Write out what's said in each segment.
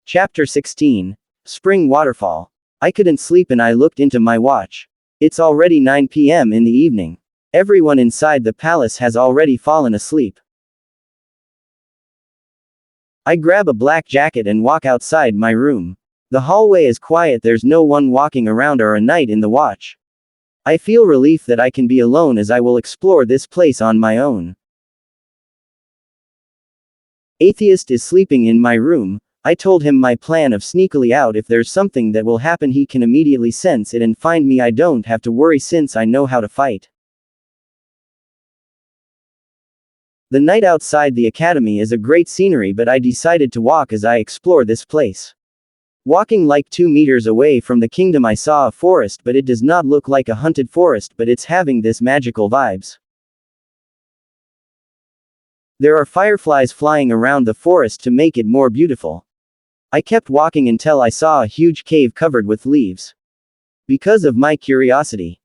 Chapter 16. Spring Waterfall. I couldn't sleep and I looked into my watch. It's already 9 p.m. in the evening. Everyone inside the palace has already fallen asleep. I grab a black jacket and walk outside my room. The hallway is quiet, there's no one walking around or a knight in the watch. I feel relief that I can be alone as I will explore this place on my own. Atheist is sleeping in my room. I told him my plan of sneakily out. If there's something that will happen, he can immediately sense it and find me. I don't have to worry since I know how to fight. The night outside the academy is a great scenery, but I decided to walk as I explore this place. Walking like 2 meters away from the kingdom, I saw a forest, but it does not look like a haunted forest, but it's having this magical vibes. There are fireflies flying around the forest to make it more beautiful. I kept walking until I saw a huge cave covered with leaves. Because of my curiosity,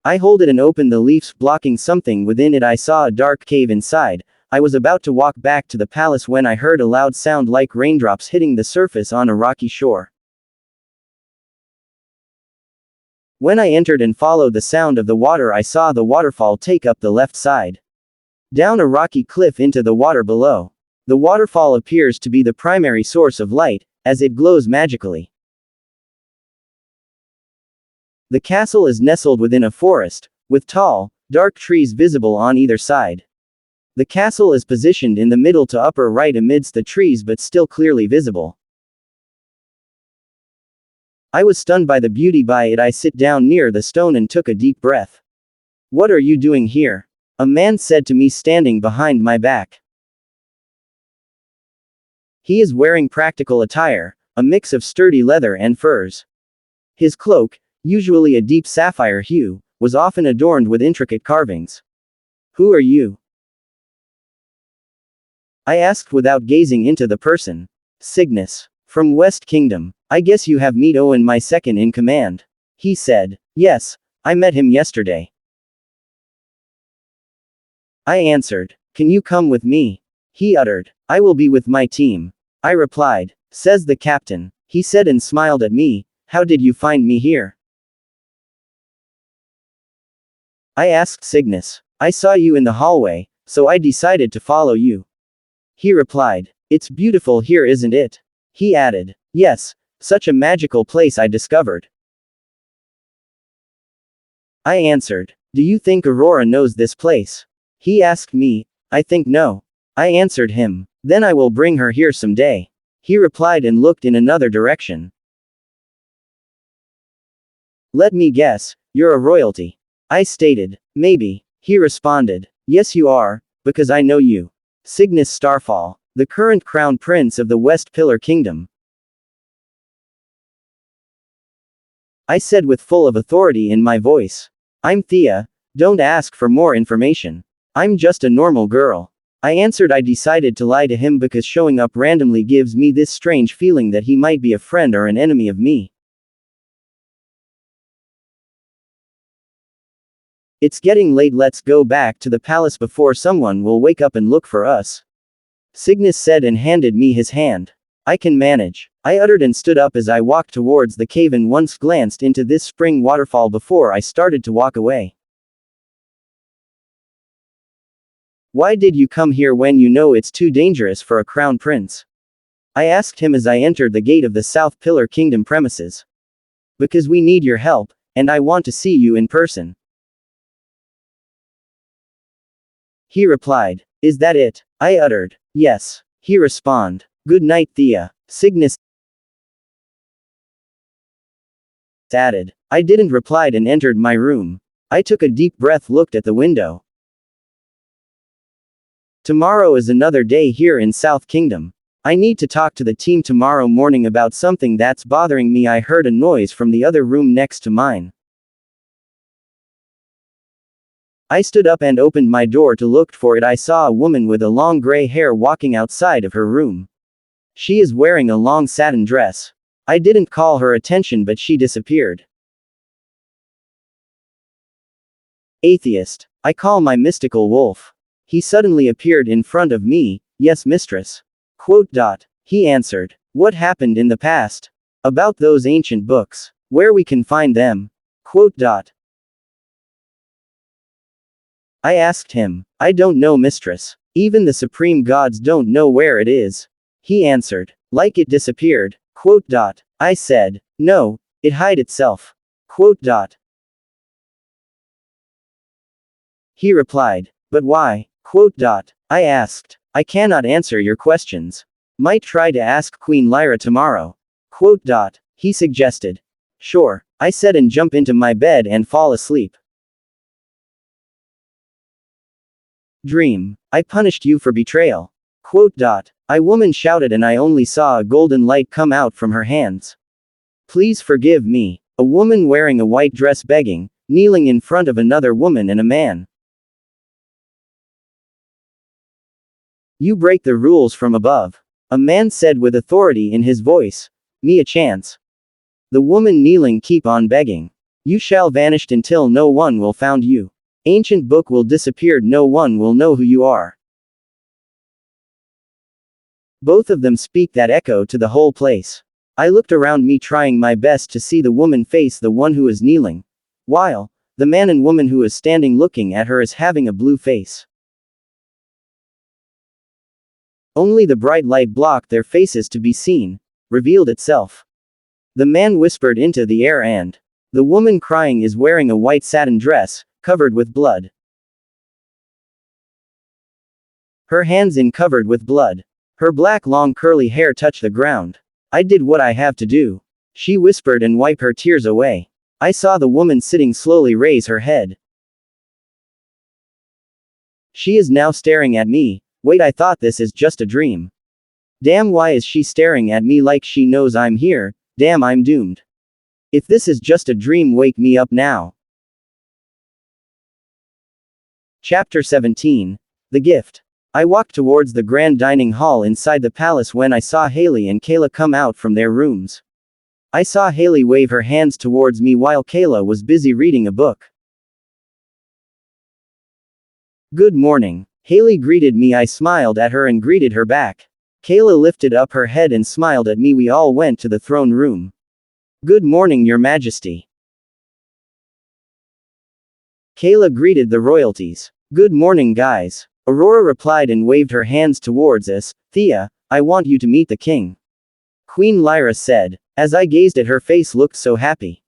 I hold it and open the leaves, blocking something within it. I saw a dark cave inside. I was about to walk back to the palace when I heard a loud sound like raindrops hitting the surface on a rocky shore. When I entered and followed the sound of the water, I saw the waterfall take up the left side, down a rocky cliff into the water below. The waterfall appears to be the primary source of light, as it glows magically. The castle is nestled within a forest, with tall, dark trees visible on either side. The castle is positioned in the middle to upper right amidst the trees but still clearly visible. I was stunned by the beauty by it. I sit down near the stone and took a deep breath. "What are you doing here?" a man said to me standing behind my back. He is wearing practical attire, a mix of sturdy leather and furs. His cloak, usually a deep sapphire hue, was often adorned with intricate carvings. "Who are you?" I asked without gazing into the person. "Cygnus. From West Kingdom. I guess you have met Owen, my second in command." He said. "Yes, I met him yesterday." I answered. "Can you come with me?" He uttered. "I will be with my team." I replied. "Says the captain." He said and smiled at me. "How did you find me here?" I asked Cygnus. "I saw you in the hallway, so I decided to follow you." He replied. "It's beautiful here, isn't it?" He added. "Yes, such a magical place I discovered." I answered. "Do you think Aurora knows this place?" He asked me. "I think no." I answered him. "Then I will bring her here someday." He replied and looked in another direction. "Let me guess, you're a royalty." I stated. "Maybe." He responded. "Yes you are, because I know you. Cygnus Starfall, the current crown prince of the West Pillar Kingdom." I said with full of authority in my voice. "I'm Thea, don't ask for more information. I'm just a normal girl." I answered. I decided to lie to him because showing up randomly gives me this strange feeling that he might be a friend or an enemy of me. "It's getting late, let's go back to the palace before someone will wake up and look for us," Cygnus said and handed me his hand. "I can manage," I uttered and stood up as I walked towards the cave and once glanced into this spring waterfall before I started to walk away. "Why did you come here when you know it's too dangerous for a crown prince?" I asked him as I entered the gate of the South Pillar Kingdom premises. "Because we need your help, and I want to see you in person." He replied. "Is that it?" I uttered. "Yes." He responded. "Good night, Thea," Cygnus added. I didn't reply and entered my room. I took a deep breath, looked at the window. Tomorrow is another day here in South Kingdom. I need to talk to the team tomorrow morning about something that's bothering me. I heard a noise from the other room next to mine. I stood up and opened my door to look for it. I saw a woman with a long gray hair walking outside of her room. She is wearing a long satin dress. I didn't call her attention, but she disappeared. Atheist. I call my mystical wolf. He suddenly appeared in front of me. "Yes, mistress." Quote dot. He answered. What happened in the past? About those ancient books. Where we can find them? Quote dot. I asked him. I don't know, mistress. Even the supreme gods don't know where it is. He answered. Like it disappeared. Quote dot. I said. No, it hid itself. Quote dot. He replied. But why? Quote dot. I asked. I cannot answer your questions. Might try to ask Queen Lyra tomorrow. Quote dot. He suggested. Sure, I said, and jump into my bed and fall asleep. Dream. I punished you for betrayal. Quote dot. A woman shouted, and I only saw a golden light come out from her hands. Please forgive me. A woman wearing a white dress begging, kneeling in front of another woman and a man. You break the rules from above. A man said with authority in his voice. Me a chance. The woman kneeling keep on begging. You shall vanished until no one will found you. Ancient book will disappear, no one will know who you are. Both of them speak that echo to the whole place. I looked around me trying my best to see the woman face the one who is kneeling, while the man and woman who is standing looking at her is having a blue face. Only the bright light blocked their faces to be seen, revealed itself. The man whispered into the air, and the woman crying is wearing a white satin dress, covered with blood. Her hands in covered with blood. Her black long curly hair touched the ground. I did what I have to do. She whispered and wiped her tears away. I saw the woman sitting slowly raise her head. She is now staring at me. Wait, I thought this is just a dream. Damn, why is she staring at me like she knows I'm here? Damn, I'm doomed. If this is just a dream, wake me up now. Chapter 17. The Gift. I walked towards the grand dining hall inside the palace when I saw Haley and Kayla come out from their rooms. I saw Haley wave her hands towards me while Kayla was busy reading a book. Good morning. Haley greeted me. I smiled at her and greeted her back. Kayla lifted up her head and smiled at me. We all went to the throne room. Good morning, Your Majesty. Kayla greeted the royalties. Good morning, guys. Aurora replied and waved her hands towards us. Thea, I want you to meet the king. Queen Lyra said. As I gazed at her, face looked so happy.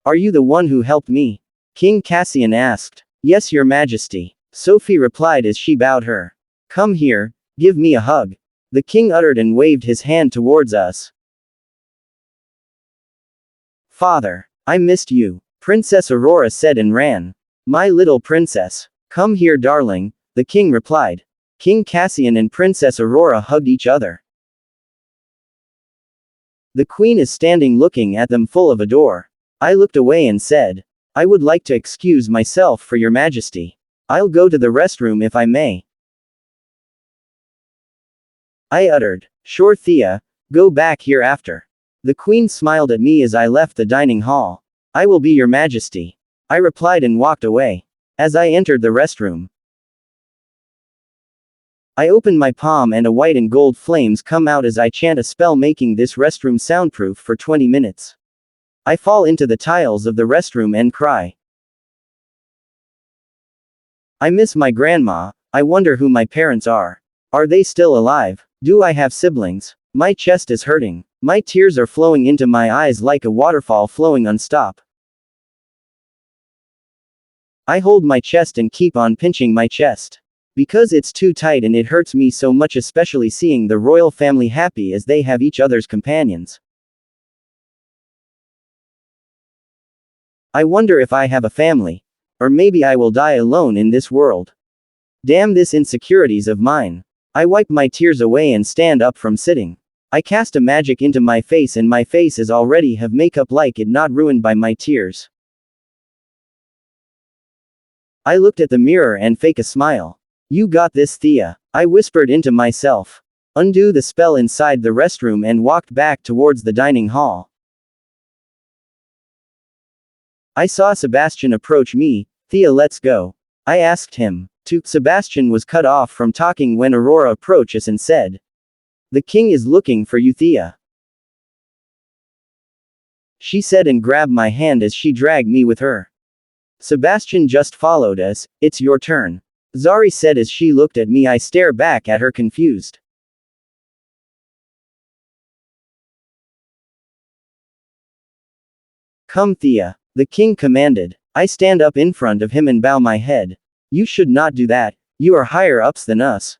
Are you the one who helped me? King Cassian asked. Yes, Your Majesty. Sophie replied as she bowed her. Come here, give me a hug. The king uttered and waved his hand towards us. Father, I missed you, Princess Aurora said and ran. My little princess. Come here, darling, the king replied. King Cassian and Princess Aurora hugged each other. The queen is standing looking at them full of adore. I looked away and said, I would like to excuse myself for Your Majesty. I'll go to the restroom if I may. I uttered, sure Thea, go back here after. The queen smiled at me as I left the dining hall. I will be Your Majesty. I replied and walked away. As I entered the restroom, I opened my palm and a white and gold flames come out as I chant a spell, making this restroom soundproof for 20 minutes. I fall into the tiles of the restroom and cry. I miss my grandma. I wonder who my parents are. Are they still alive? Do I have siblings? My chest is hurting. My tears are flowing into my eyes like a waterfall flowing unstop. I hold my chest and keep on pinching my chest. Because it's too tight and it hurts me so much, especially seeing the royal family happy as they have each other's companions. I wonder if I have a family. Or maybe I will die alone in this world. Damn this insecurities of mine. I wipe my tears away and stand up from sitting. I cast a magic into my face and my face is already have makeup like it not ruined by my tears. I looked at the mirror and fake a smile. You got this, Thea. I whispered into myself. Undo the spell inside the restroom and walked back towards the dining hall. I saw Sebastian approach me. Thea, let's go. I asked him. Sebastian was cut off from talking when Aurora approached us and said, "The king is looking for you, Thea," she said and grabbed my hand as she dragged me with her. Sebastian just followed us. "It's your turn," Zari said as she looked at me. I stare back at her confused. "Come, Thea," the king commanded. I stand up in front of him and bow my head. "You should not do that. You are higher ups than us,"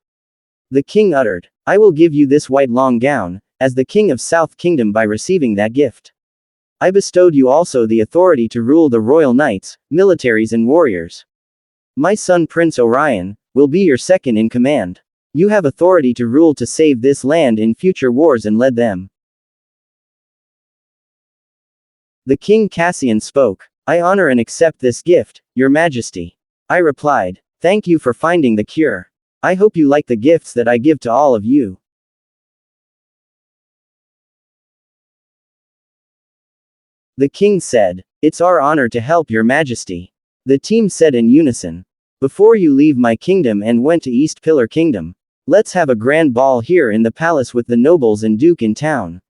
the king uttered. "I will give you this white long gown, as the king of South Kingdom by receiving that gift. I bestowed you also the authority to rule the royal knights, militaries and warriors. My son Prince Orion will be your second in command. You have authority to rule to save this land in future wars and lead them." The king Cassian spoke. "I honor and accept this gift, your majesty," I replied. "Thank you for finding the cure. I hope you like the gifts that I give to all of you." The king said, "It's our honor to help your majesty," the team said in unison. "Before you leave my kingdom and went to East Pillar Kingdom, let's have a grand ball here in the palace with the nobles and duke in town.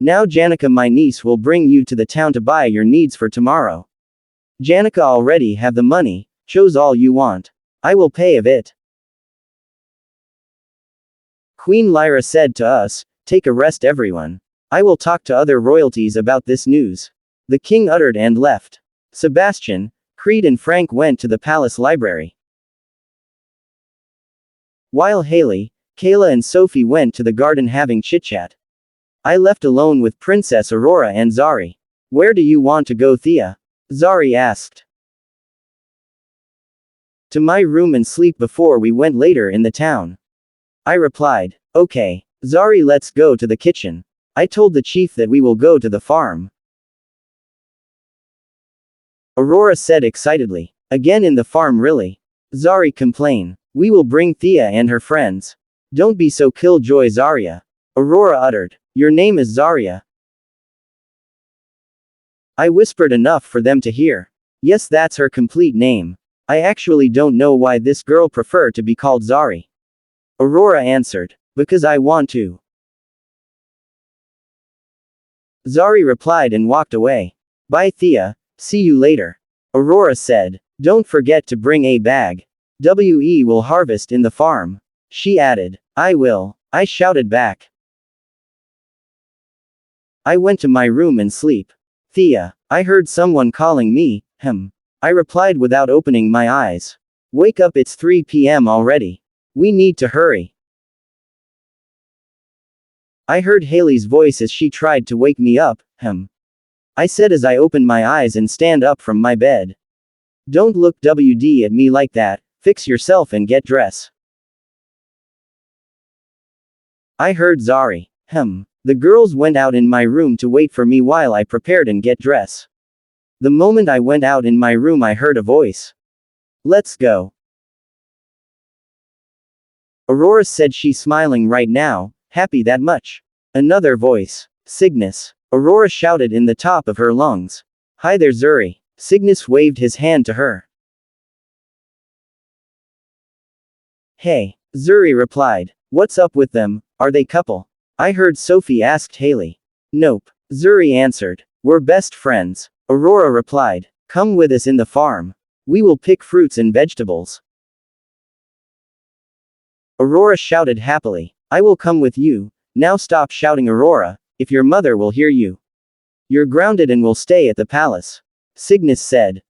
Now Janica, my niece, will bring you to the town to buy your needs for tomorrow. Janica already have the money, choose all you want. I will pay of it." Queen Lyra said to us, "Take a rest everyone. I will talk to other royalties about this news." The king uttered and left. Sebastian, Creed and Frank went to the palace library, while Haley, Kayla and Sophie went to the garden having chit-chat. I left alone with Princess Aurora and Zari. "Where do you want to go, Thea?" Zari asked. "To my room and sleep before we went later in the town," I replied. "Okay. Zari, let's go to the kitchen. I told the chief that we will go to the farm," Aurora said excitedly. "Again in the farm, really?" Zari complained. "We will bring Thea and her friends." "Don't be so killjoy, Zarya," Aurora uttered. "Your name is Zarya?" I whispered enough for them to hear. "Yes, that's her complete name. I actually don't know why this girl prefer to be called Zari," Aurora answered. "Because I want to," Zari replied and walked away. "Bye, Thea. See you later," Aurora said. "Don't forget to bring a bag. We will harvest in the farm," she added. "I will," I shouted back. I went to my room and sleep. "Thea, I heard someone calling me," I replied without opening my eyes. "Wake up, it's 3 p.m. already. We need to hurry." I heard Haley's voice as she tried to wake me up, I said as I opened my eyes and stand up from my bed. "Don't look at me like that, fix yourself and get dressed." I heard Zari. The girls went out in my room to wait for me while I prepared and get dressed. The moment I went out in my room I heard a voice. "Let's go." Aurora said, she's smiling right now, happy that much. Another voice. "Cygnus," Aurora shouted in the top of her lungs. "Hi there, Zuri." Cygnus waved his hand to her. "Hey," Zuri replied. "What's up with them, are they couple?" I heard Sophie asked Haley. "Nope," Zuri answered. "We're best friends," Aurora replied. "Come with us in the farm. We will pick fruits and vegetables." Aurora shouted happily. "I will come with you." "Now stop shouting, Aurora, if your mother will hear you. You're grounded and will stay at the palace," Cygnus said.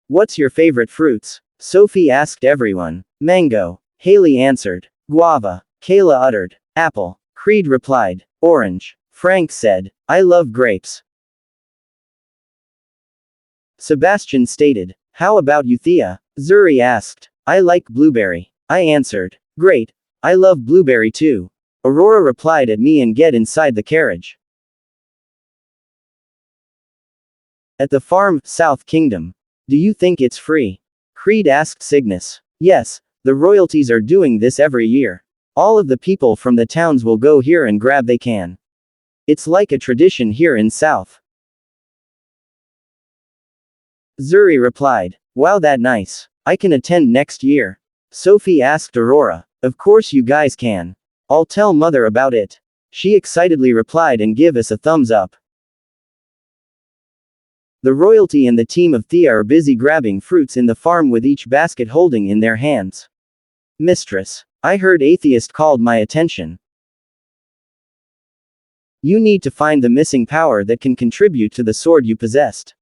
"What's your favorite fruits?" Sophie asked everyone. "Mango," Haley answered. "Guava," Kayla uttered. "Apple," Creed replied. "Orange," Frank said. "I love grapes," Sebastian stated. "How about you, Thea?" Zuri asked. "I like blueberry," I answered. "Great. I love blueberry too," Aurora replied at me and get inside the carriage. At the farm, South Kingdom. "Do you think it's free?" Creed asked Cygnus. "Yes, the royalties are doing this every year. All of the people from the towns will go here and grab they can. It's like a tradition here in South," Zuri replied. Wow, that nice. I can attend next year. Sophie asked Aurora. Of course you guys can. I'll tell mother about it. She excitedly replied and give us a thumbs up. The royalty and the team of Thea are busy grabbing fruits in the farm with each basket holding in their hands. Mistress. I heard Atheist called my attention. You need to find the missing power that can contribute to the sword you possessed.